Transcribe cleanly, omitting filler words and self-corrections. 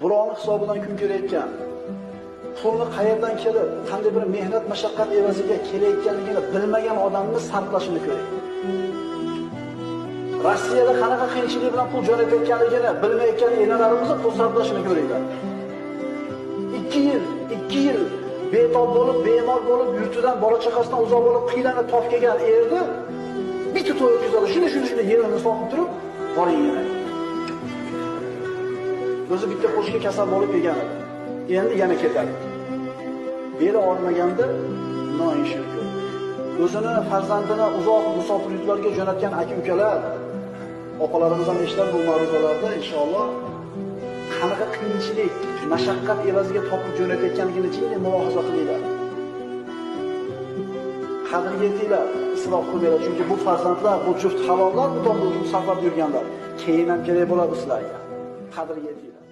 birovning hisobidan kun ko'rayotgan, pulni qayerdan kelib, qanday bir mehnat mashaqqat evaziga kelayotganligini bilmagan odamni sarflashini ko'ring. Rossiyada qanaqa qiyinchilik bilan pul jo'natayotganligini bilmayotgan enalarimizni pul sarflashini ko'ringlar. 2 yil betob bo'lib, bemor bo'lib, yurtidan, bola chaqasidan uzoq bo'lib, qiylanib top kelgan erni bitta to'y o'tkazadi. Shuni yerini soqib turib, boring yana. O'zi bitta qo'shga kasal bo'lib kelgan edi. Endi yana ketadi. Beri olmaganda noinshil ko'p. O'zini farzandini uzoq musofir yurtlarga jo'natgan aka-ukalar, opalarimiz ham eshitadi bu ma'ruzalarda inshaalloh. Qanaqa qiyinchilik, mashaqqat evaziga topib jo'natayotganligini jiddiy mulohaza qilinglar. Qadriga yetinglar, isrof qilmanglar, chunki bu farzandlar, bu juft halollar bu tomda saqlab yurganlar. Keyin ham kerak bo'ladi sizlarga. Qadriga yetinglar.